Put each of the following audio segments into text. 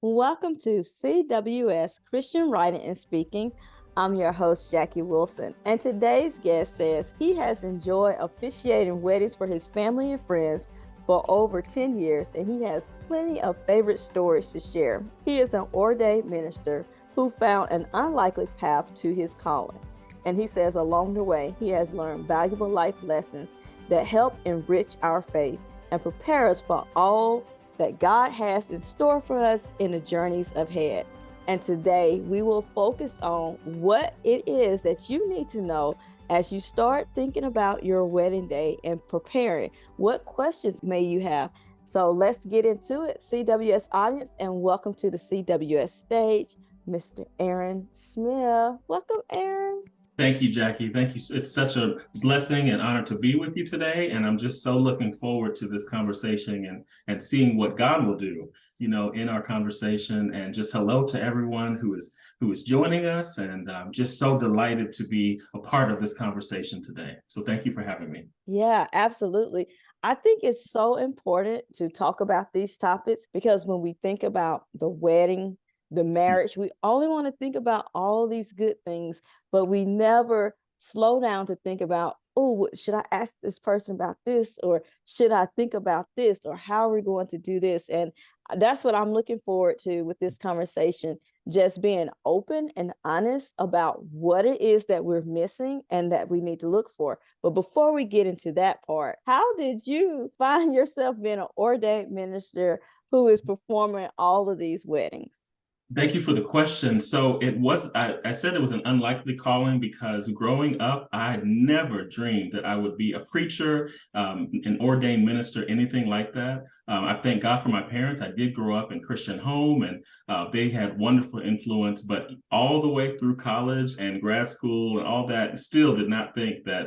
Welcome to CWS Christian Writing and Speaking. I'm your host, Jackie Wilson, and today's guest says he has enjoyed officiating weddings for his family and friends for over 10 years, and he has plenty of favorite stories to share. He is an ordained minister who found an unlikely path to his calling, and he says along the way, he has learned valuable life lessons that help enrich our faith and prepare us for all that God has in store for us in the journeys ahead. And today we will focus on what it is that you need to know as you start thinking about your wedding day and preparing. What questions may you have? So let's get into it, CWS audience, and welcome to the CWS stage, Mr. Aaron Smith. Welcome, Aaron. Thank you, Jackie. Thank you. It's such a blessing and honor to be with you today. And I'm just so looking forward to this conversation and seeing what God will do, in our conversation. And just hello to everyone who is joining us. And I'm just so delighted to be a part of this conversation today. So thank you for having me. Yeah, absolutely. I think it's so important to talk about these topics because when we think about the wedding, the marriage, we only want to think about all these good things, but we never slow down to think about, oh, should I ask this person about this? Or should I think about this? Or how are we going to do this? And that's what I'm looking forward to with this conversation, just being open and honest about what it is that we're missing and that we need to look for. But before we get into that part, how did you find yourself being an ordained minister who is performing all of these weddings? Thank you for the question. So I said it was an unlikely calling because growing up, I had never dreamed that I would be a preacher, an ordained minister, anything like that. I thank God for my parents. I did grow up in Christian home and they had wonderful influence, but all the way through college and grad school and all that, still did not think that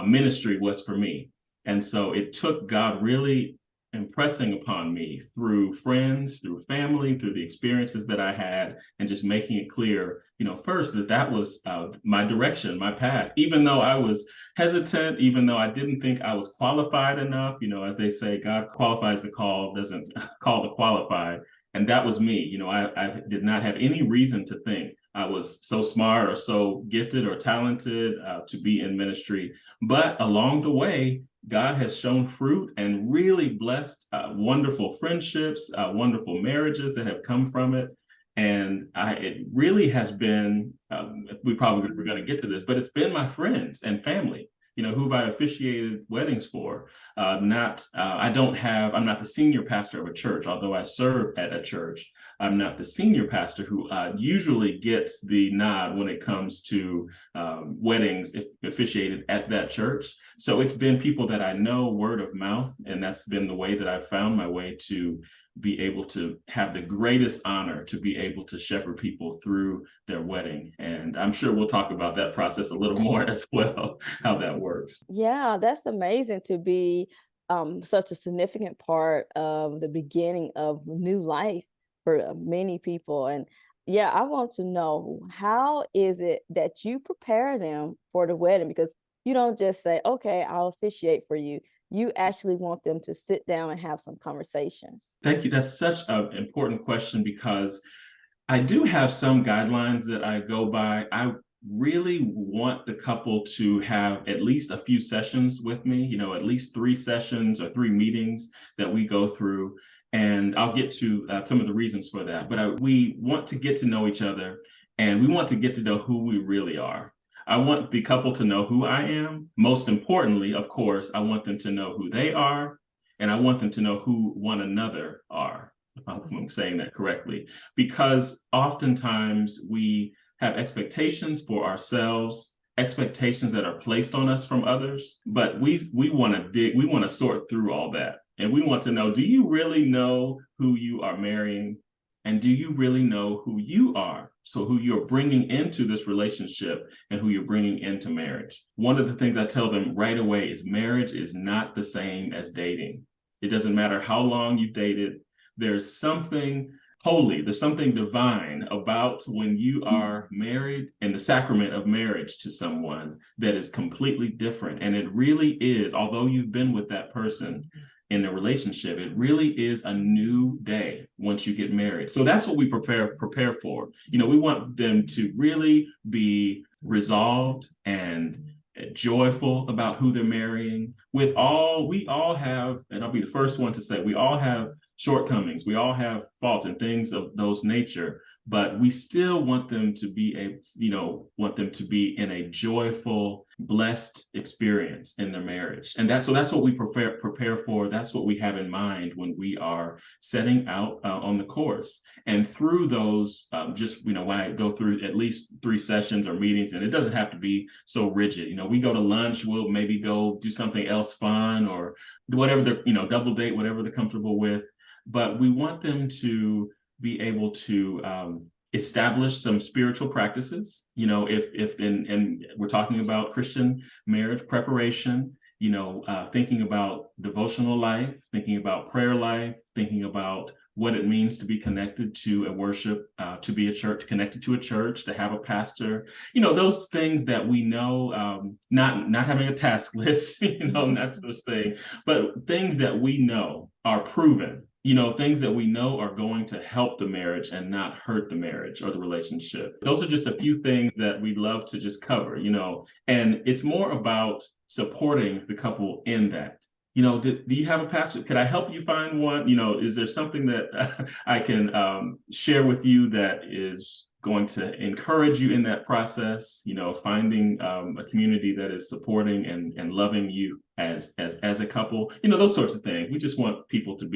ministry was for me. And so it took God really impressing upon me through friends, through family, through the experiences that I had, and just making it clear, first that was my direction, my path. Even though I was hesitant, even though I didn't think I was qualified enough, as they say, God qualifies the call, doesn't call the qualified. And that was me. I did not have any reason to think I was so smart or so gifted or talented to be in ministry. But along the way, God has shown fruit and really blessed wonderful friendships, wonderful marriages that have come from it. And it really has been, we're going to get to this, but it's been my friends and family, who I officiated weddings for. I'm not the senior pastor of a church, although I serve at a church. I'm not the senior pastor who usually gets the nod when it comes to weddings officiated at that church. So it's been people that I know, word of mouth, and that's been the way that I've found my way to be able to have the greatest honor to be able to shepherd people through their wedding. And I'm sure we'll talk about that process a little more as well, how that works. Yeah, that's amazing to be such a significant part of the beginning of new life for many people. And yeah, I want to know, how is it that you prepare them for the wedding? Because you don't just say, okay, I'll officiate for you. You actually want them to sit down and have some conversations. Thank you. That's such an important question because I do have some guidelines that I go by. I really want the couple to have at least a few sessions with me, at least 3 sessions or 3 meetings that we go through. And I'll get to some of the reasons for that. But we want to get to know each other and we want to get to know who we really are. I want the couple to know who I am. Most importantly, of course, I want them to know who they are. And I want them to know who one another are, if I'm saying that correctly, because oftentimes we have expectations for ourselves, expectations that are placed on us from others, but we want to sort through all that. And we want to know, do you really know who you are marrying? And do you really know who you are? So who you're bringing into this relationship and who you're bringing into marriage. One of the things I tell them right away is marriage is not the same as dating. It doesn't matter how long you've dated. There's something holy, there's something divine about when you are married in the sacrament of marriage to someone that is completely different. And it really is, although you've been with that person, in a relationship. It really is a new day once you get married. So that's what we prepare for. We want them to really be resolved and joyful about who they're marrying. We all have, and I'll be the first one to say, we all have shortcomings. We all have faults and things of those nature, but we still want them to be in a joyful, blessed experience in their marriage. And that's what we prepare for. That's what we have in mind when we are setting out on the course. And through those, when I go through at least 3 sessions or meetings, and it doesn't have to be so rigid. We go to lunch, we'll maybe go do something else fun or whatever double date, whatever they're comfortable with. But we want them to be able to establish some spiritual practices. And we're talking about Christian marriage preparation, thinking about devotional life, thinking about prayer life, thinking about what it means to be connected to a worship, to be a church, connected to a church, to have a pastor, those things that we know, not having a task list, not such thing, but things that we know are proven, things that we know are going to help the marriage and not hurt the marriage or the relationship. Those are just a few things that we'd love to just cover, and it's more about supporting the couple in that. Do you have a pastor? Could I help you find one? Is there something that I can share with you that is going to encourage you in that process? Finding a community that is supporting and loving you as a couple. Those sorts of things. We just want people to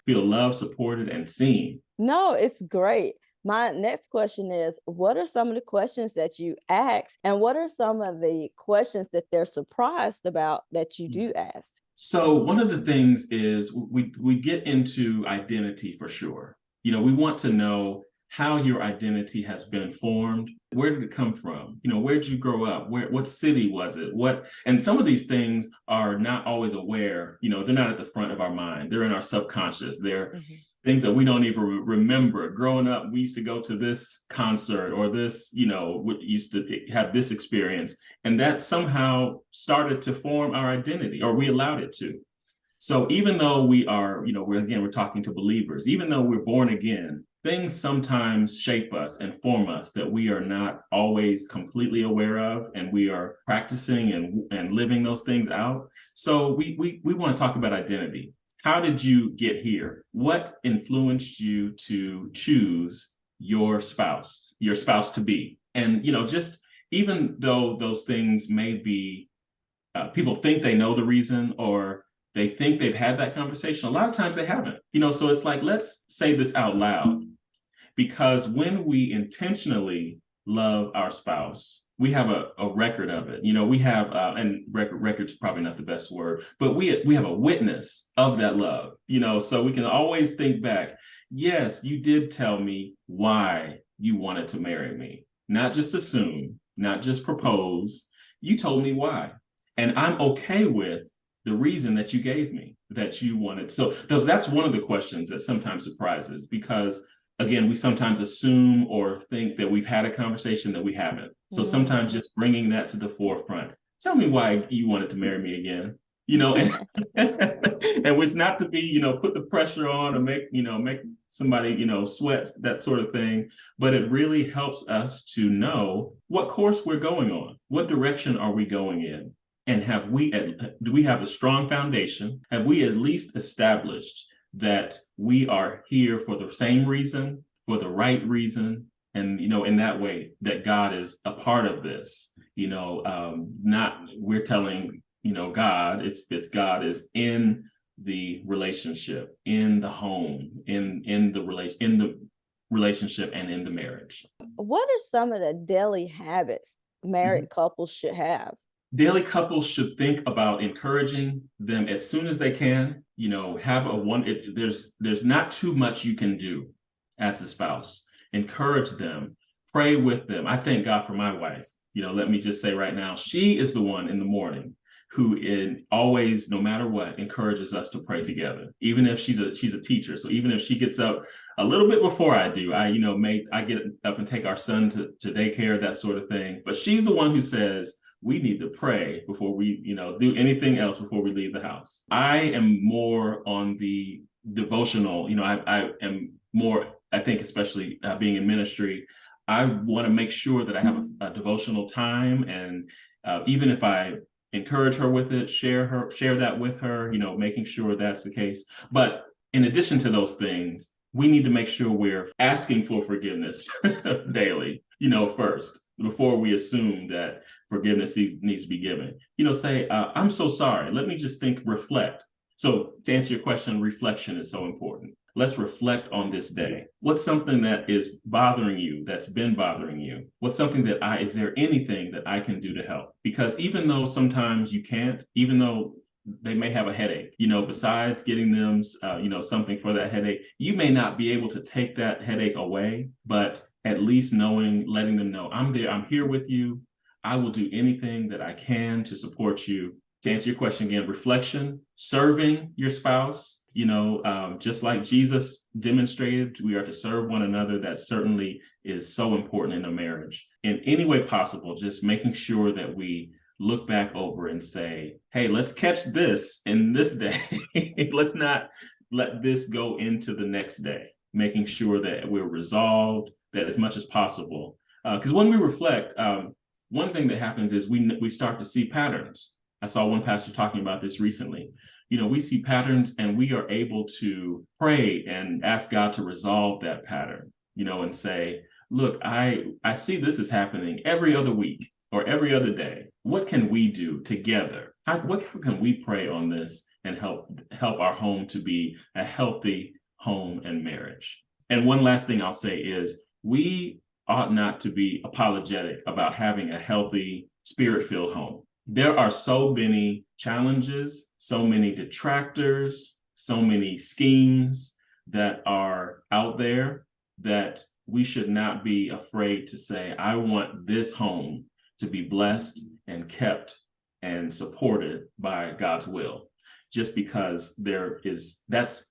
feel loved, supported, and seen. No, it's great. My next question is, what are some of the questions that you ask, and what are some of the questions that they're surprised about that you do ask? So one of the things is we get into identity for sure. We want to know how your identity has been formed. Where did it come from? Where did you grow up? What city was it? And some of these things are not always aware, they're not at the front of our mind. They're in our subconscious. They're things that we don't even remember. Growing up, we used to go to this concert or this, we used to have this experience. And that somehow started to form our identity, or we allowed it to. So even though we are, we're talking to believers, even though we're born again, things sometimes shape us and form us that we are not always completely aware of, and we are practicing and living those things out. So we want to talk about identity. How did you get here? What influenced you to choose your spouse to be? And, just even though those things may be, people think they know the reason, or they think they've had that conversation, a lot of times they haven't. So it's like, let's say this out loud, because when we intentionally love our spouse, we have a record of it. We have, and record's probably not the best word, but we have a witness of that love, so we can always think back. Yes, you did tell me why you wanted to marry me. Not just assume, not just propose. You told me why. And I'm okay with the reason that you gave me, that you wanted. So that's one of the questions that sometimes surprises, because again, we sometimes assume or think that we've had a conversation that we haven't. So sometimes just bringing that to the forefront. Tell me why you wanted to marry me again. And it's not to be, put the pressure on or make somebody, sweat, that sort of thing. But it really helps us to know what course we're going on. What direction are we going in? And do we have a strong foundation? Have we at least established that we are here for the same reason, for the right reason, and in that way that God is a part of this? Not we're telling God, it's God is in the relationship, in the home, in the relationship, and in the marriage. What are some of the daily habits married couples should have? Daily couples should think about encouraging them as soon as they can. There's not too much you can do as a spouse. Encourage them, pray with them. I thank God for my wife. Let me just say right now, she is the one in the morning who always, no matter what, encourages us to pray together. Even if she's a teacher, so even if she gets up a little bit before I do, I get up and take our son to daycare, that sort of thing. But she's the one who says, we need to pray before we, do anything else before we leave the house. I am more on the devotional, I am more, I think, especially being in ministry, I want to make sure that I have a devotional time. And even if I encourage her with it, share that with her, making sure that's the case. But in addition to those things, we need to make sure we're asking for forgiveness daily, first, before we assume that forgiveness needs to be given. Say, I'm so sorry. Let me just reflect. So to answer your question, reflection is so important. Let's reflect on this day. What's something that is bothering you, that's been bothering you? What's something is there anything that I can do to help? Because even though sometimes you can't, even though they may have a headache, besides getting them, something for that headache, you may not be able to take that headache away, but at least letting them know, I'm there, I'm here with you. I will do anything that I can to support you. To answer your question again, reflection, serving your spouse, just like Jesus demonstrated, we are to serve one another. That certainly is so important in a marriage. In any way possible, just making sure that we look back over and say, hey, let's catch this in this day. Let's not let this go into the next day, making sure that we're resolved, that as much as possible. Because when we reflect, one thing that happens is we start to see patterns. I saw one pastor talking about this recently. We see patterns and we are able to pray and ask God to resolve that pattern, and say, look, I see this is happening every other week or every other day. What can we do together? How can we pray on this and help our home to be a healthy home and marriage? And one last thing I'll say is we ought not to be apologetic about having a healthy, spirit-filled home. There are so many challenges, so many detractors, so many schemes that are out there that we should not be afraid to say, I want this home to be blessed and kept and supported by God's will, just because that's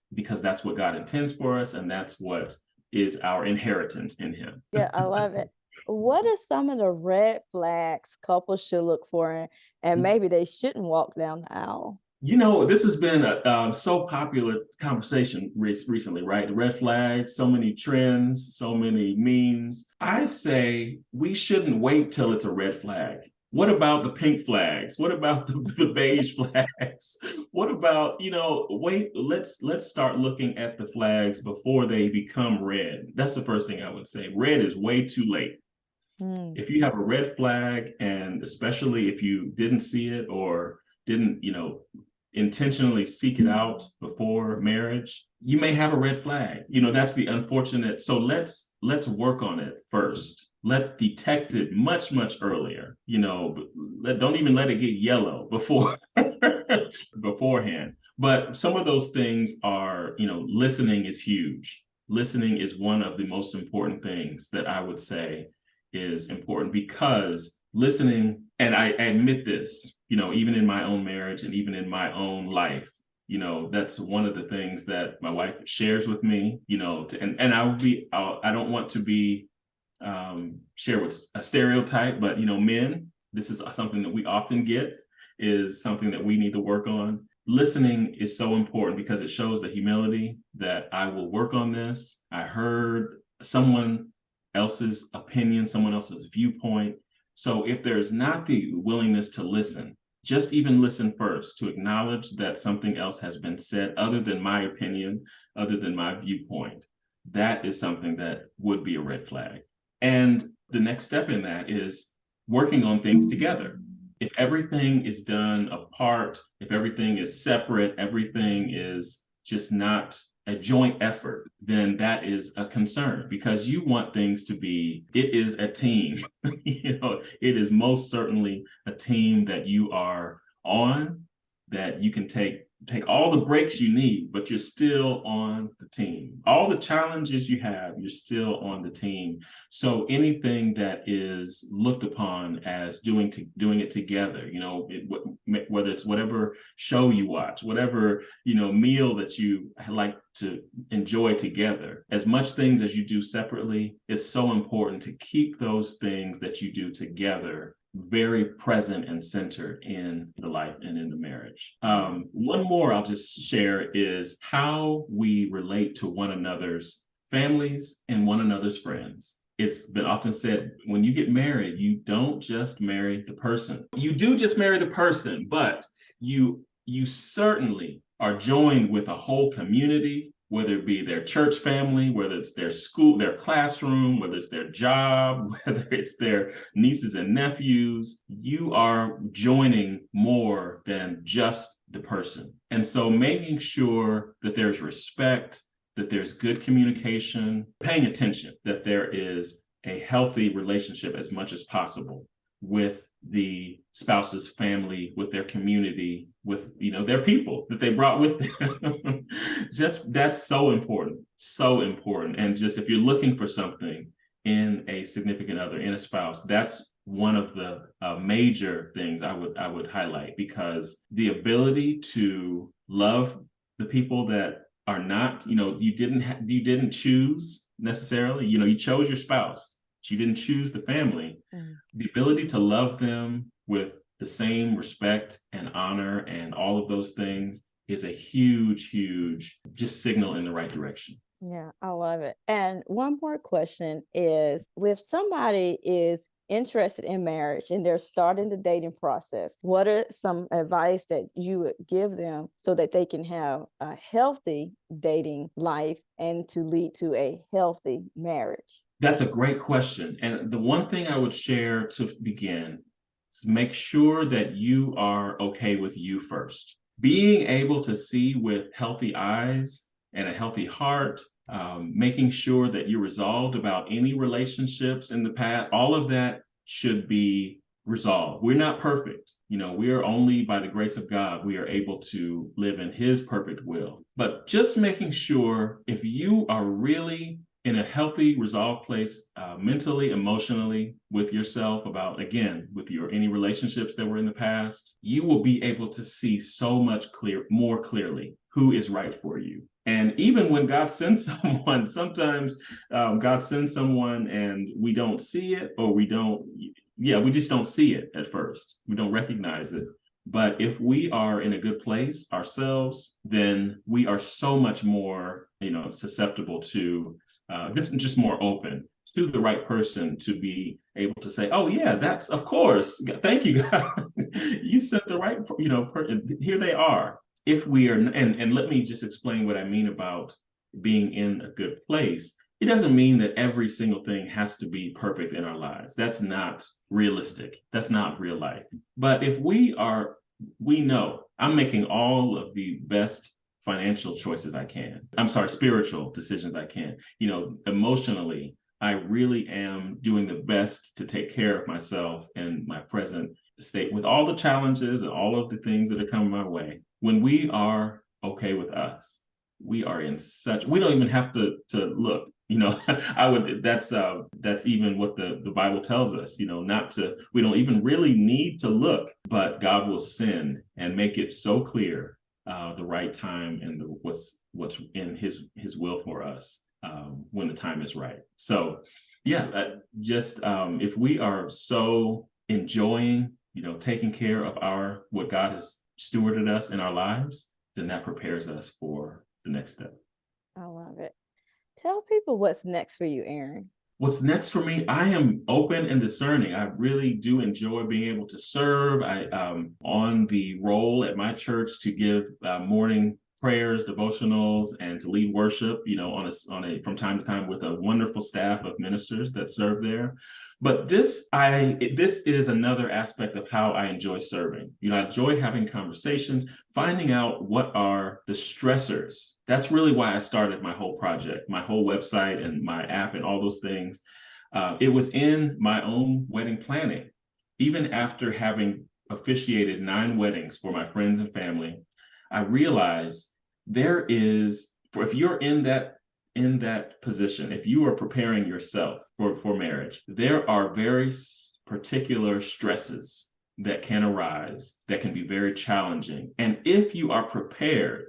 what God intends for us, and that's what is our inheritance in Him. Yeah, I love it. What are some of the red flags couples should look for, and maybe they shouldn't walk down the aisle? This has been a so popular conversation recently, right? The red flags, so many trends, so many memes. I say we shouldn't wait till it's a red flag. What about the pink flags? What about the beige flags? What about, wait, let's start looking at the flags before they become red. That's the first thing I would say. Red is way too late. If you have a red flag, and especially if you didn't see it or didn't, intentionally seek it out before marriage, you may have a red flag. That's the unfortunate. So let's work on it first. Let's detect it much, much earlier. Don't even let it get yellow beforehand. But some of those things are, listening is huge. Listening is one of the most important things that I would say is important, because listening, and I admit this, even in my own marriage and even in my own life, that's one of the things that my wife shares with me, and I don't want to be share with a stereotype, but men, this is something that we often get, is something that we need to work on. Listening is so important because it shows the humility that I will work on this. I heard someone else's opinion, someone else's viewpoint. So if there's not the willingness to listen, just even listen first, to acknowledge that something else has been said other than my opinion, other than my viewpoint, that is something that would be a red flag. And the next step in that is working on things together. If everything is done apart, if everything is separate, everything is just not a joint effort, then that is a concern, because you want things to be, it is a team. It is most certainly a team that you are on, that you can take all the breaks you need, but you're still on the team. All the challenges you have, you're still on the team. So anything that is looked upon as doing it together, whether it's whatever show you watch, whatever, meal that you like to enjoy together. As much things as you do separately, it's so important to keep those things that you do together very present and centered in the life and in the marriage. One more I'll just share is how we relate to one another's families and one another's friends. It's been often said, when you get married, you don't just marry the person. You do just marry the person, but you certainly are joined with a whole community, whether it be their church family, whether it's their school, their classroom, whether it's their job, whether it's their nieces and nephews. You are joining more than just the person. And so making sure that there's respect, that there's good communication, paying attention, that there is a healthy relationship as much as possible with the spouse's family, with their community, with their people that they brought with them. Just that's so important, so important. And just if you're looking for something in a significant other, in a spouse, that's one of the major things I would highlight, because the ability to love the people that are not, you didn't choose necessarily, you chose your spouse, but you didn't choose the family. The ability to love them with the same respect and honor and all of those things is a huge just signal in the right direction. Yeah, I love it. And one more question is, if somebody is interested in marriage and they're starting the dating process, what are some advice that you would give them so that they can have a healthy dating life and to lead to a healthy marriage? That's a great question. And the one thing I would share to begin is make sure that you are okay with you first. Being able to see with healthy eyes and a healthy heart, making sure that you're resolved about any relationships in the past, all of that should be resolved. We're not perfect. We are only by the grace of God, we are able to live in his perfect will. But just making sure if you are really in a healthy, resolved place, mentally, emotionally, with yourself, about, again, with any relationships that were in the past, you will be able to see so much more clearly who is right for you. And even when God sends someone, sometimes God sends someone and we don't see it, or we just don't see it at first. We don't recognize it. But if we are in a good place ourselves, then we are so much more, susceptible to just more open to the right person to be able to say, oh yeah, that's, of course, thank you, God. You sent the right, here they are. If we are, and let me just explain what I mean about being in a good place. It doesn't mean that every single thing has to be perfect in our lives. That's not realistic. That's not real life. But if we know I'm making all of the best financial choices I can. Spiritual decisions I can. Emotionally, I really am doing the best to take care of myself and my present state with all the challenges and all of the things that are coming my way. When we are okay with us, we are we don't even have to look. That's even what the Bible tells us, we don't even really need to look, but God will send and make it so clear the right time and what's in his will for us when the time is right. So if we are so enjoying, taking care of what God has stewarded us in our lives, then that prepares us for the next step. I love it. Tell people what's next for you, Aaron. What's next for me? I am open and discerning. I really do enjoy being able to serve. I on the role at my church to give morning prayers, devotionals, and to lead worship, from time to time with a wonderful staff of ministers that serve there. But this is another aspect of how I enjoy serving. I enjoy having conversations, finding out what are the stressors. That's really why I started my whole project, my whole website and my app and all those things. It was in my own wedding planning. Even after having officiated 9 weddings for my friends and family, I realized if you're in that position, if you are preparing yourself for marriage, there are very particular stresses that can arise that can be very challenging. And if you are prepared,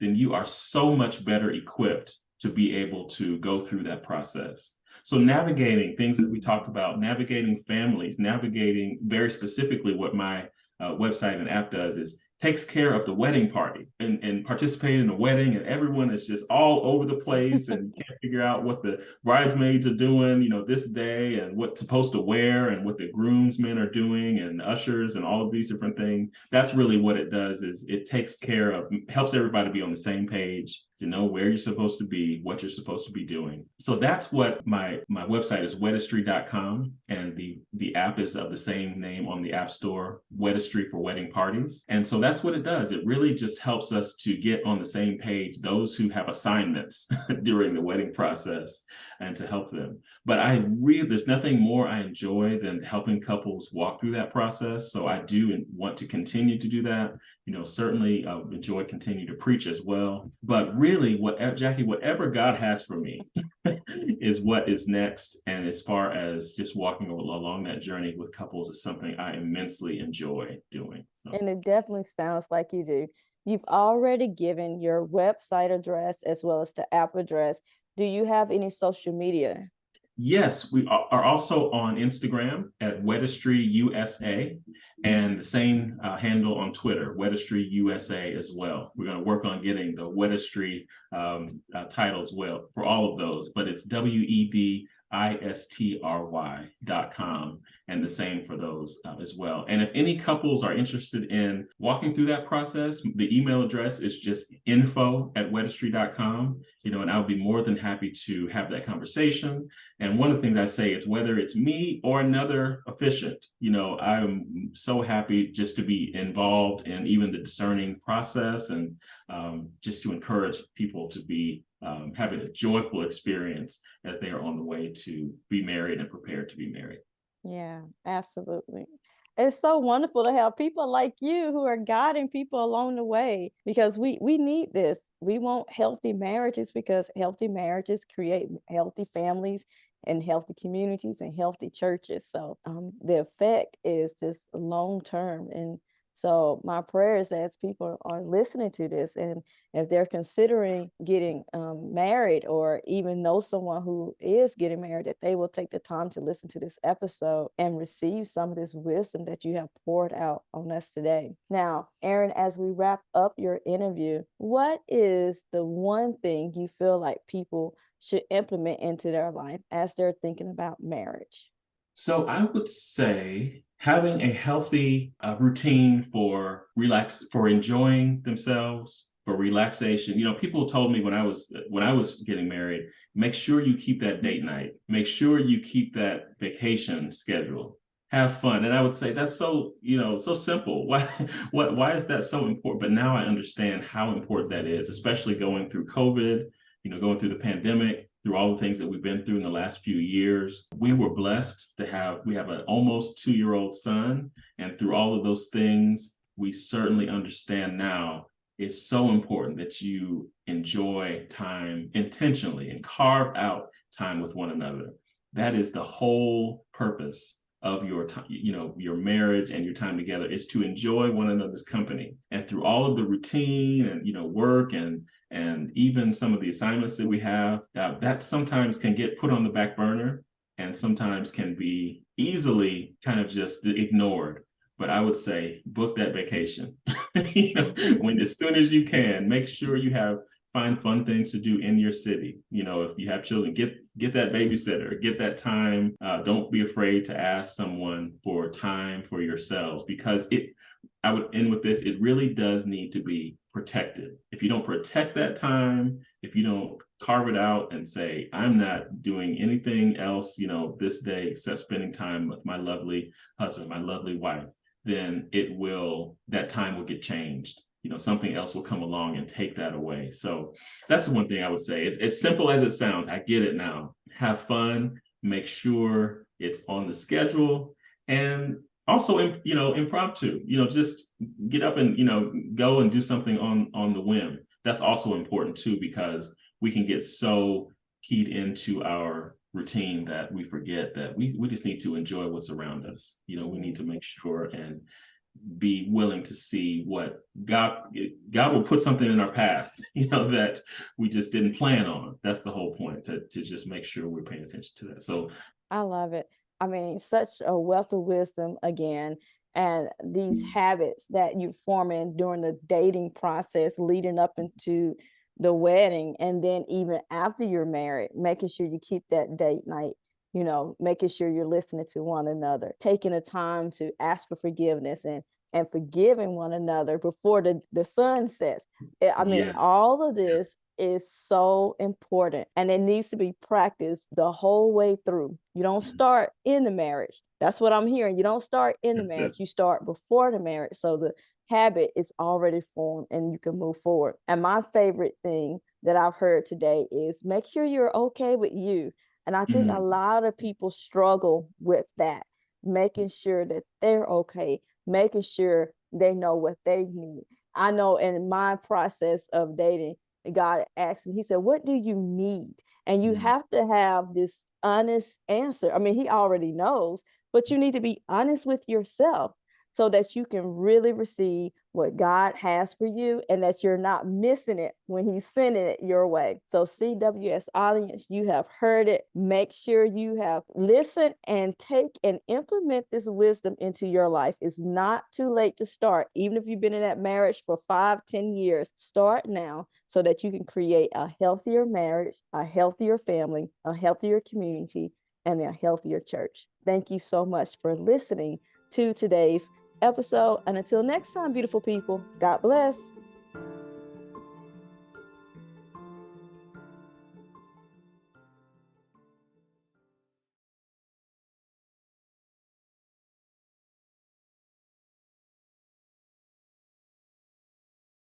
then you are so much better equipped to be able to go through that process. So navigating things that we talked about, navigating families, navigating very specifically what my website and app does is takes care of the wedding party and participating in a wedding, and everyone is just all over the place and can't figure out what the bridesmaids are doing, this day, and what's supposed to wear, and what the groomsmen are doing, and ushers, and all of these different things. That's really what it does, is it takes care of, helps everybody be on the same page, to know where you're supposed to be, what you're supposed to be doing. So that's what my website is, wedistry.com, and the app is of the same name on the App Store, Wedistry for wedding parties. And so that's what it does. It really just helps us to get on the same page, those who have assignments during the wedding process, and to help them. But there's nothing more I enjoy than helping couples walk through that process. So I do want to continue to do that. Certainly enjoy continue to preach as well. But really, Jackie, whatever God has for me is what is next. And as far as just walking along that journey with couples is something I immensely enjoy doing. So. And it definitely sounds like you do. You've already given your website address as well as the app address. Do you have any social media? Yes, we are also on Instagram at Wedistry USA, and the same handle on Twitter, Wedistry USA as well. We're going to work on getting the Wedistry title as well for all of those, but it's WEDISTRY.com, and the same for those as well. And if any couples are interested in walking through that process, the email address is just info@wedistry.com, and I'll be more than happy to have that conversation. And one of the things I say is, whether it's me or another officiant, I'm so happy just to be involved in even the discerning process, and just to encourage people to be having a joyful experience as they are on the way to be married and prepared to be married. Yeah, absolutely. It's so wonderful to have people like you who are guiding people along the way, because we need this. We want healthy marriages, because healthy marriages create healthy families and healthy communities and healthy churches. So the effect is just long term. And so my prayer is that as people are listening to this, and if they're considering getting married, or even know someone who is getting married, that they will take the time to listen to this episode and receive some of this wisdom that you have poured out on us today. Now, Aaron, as we wrap up your interview, what is the one thing you feel like people should implement into their life as they're thinking about marriage? So I would say having a healthy routine for enjoying themselves, for relaxation. People told me when I was getting married, make sure you keep that date night, make sure you keep that vacation schedule, have fun. And I would say that's so simple. Why is that so important? But now I understand how important that is, especially going through COVID, going through the pandemic, through all the things that we've been through in the last few years. We were blessed to we have an almost 2-year-old son. And through all of those things, we certainly understand now it's so important that you enjoy time intentionally and carve out time with one another. That is the whole purpose of your time, your marriage and your time together, is to enjoy one another's company. And through all of the routine and, work and even some of the assignments that we have, that sometimes can get put on the back burner, and sometimes can be easily kind of just ignored. But I would say book that vacation. As soon as you can, make sure you find fun things to do in your city. If you have children, get that babysitter, get that time. Don't be afraid to ask someone for time for yourselves, because I would end with this, it really does need to be protected. If you don't protect that time, if you don't carve it out and say, I'm not doing anything else, this day except spending time with my lovely husband, my lovely wife, then that time will get changed. Something else will come along and take that away. So that's the one thing I would say. It's as simple as it sounds. I get it now. Have fun, make sure it's on the schedule, and also, impromptu, just get up and, go and do something on the whim. That's also important too, because we can get so keyed into our routine that we forget that we just need to enjoy what's around us. We need to make sure and be willing to see what God will put something in our path, that we just didn't plan on. That's the whole point, to just make sure we're paying attention to that. So I love it. I mean, such a wealth of wisdom again, and these habits that you're forming during the dating process leading up into the wedding, and then even after you're married, making sure you keep that date night, making sure you're listening to one another, taking the time to ask for forgiveness and forgiving one another before the sun sets. I mean, yes, all of this is so important, and it needs to be practiced the whole way through. You don't start in the marriage. That's what I'm hearing. You don't start in the that's it. marriage. You start before the marriage. So the habit is already formed and you can move forward. And my favorite thing that I've heard today is make sure you're okay with you. And I think a Mhm. lot of people struggle with that, making sure that they're okay, making sure they know what they need. I know in my process of dating, God asked me, He said, "What do you need?" And you Mhm. have to have this honest answer. I mean, He already knows, but you need to be honest with yourself so that you can really receive what God has for you and that you're not missing it when He's sending it your way. So, CWS audience, you have heard it. Make sure you have listened and take and implement this wisdom into your life. It's not too late to start. Even if you've been in that marriage for 5, 10 years, start now so that you can create a healthier marriage, a healthier family, a healthier community, and a healthier church. Thank you so much for listening to today's episode. And until next time, beautiful people, God bless.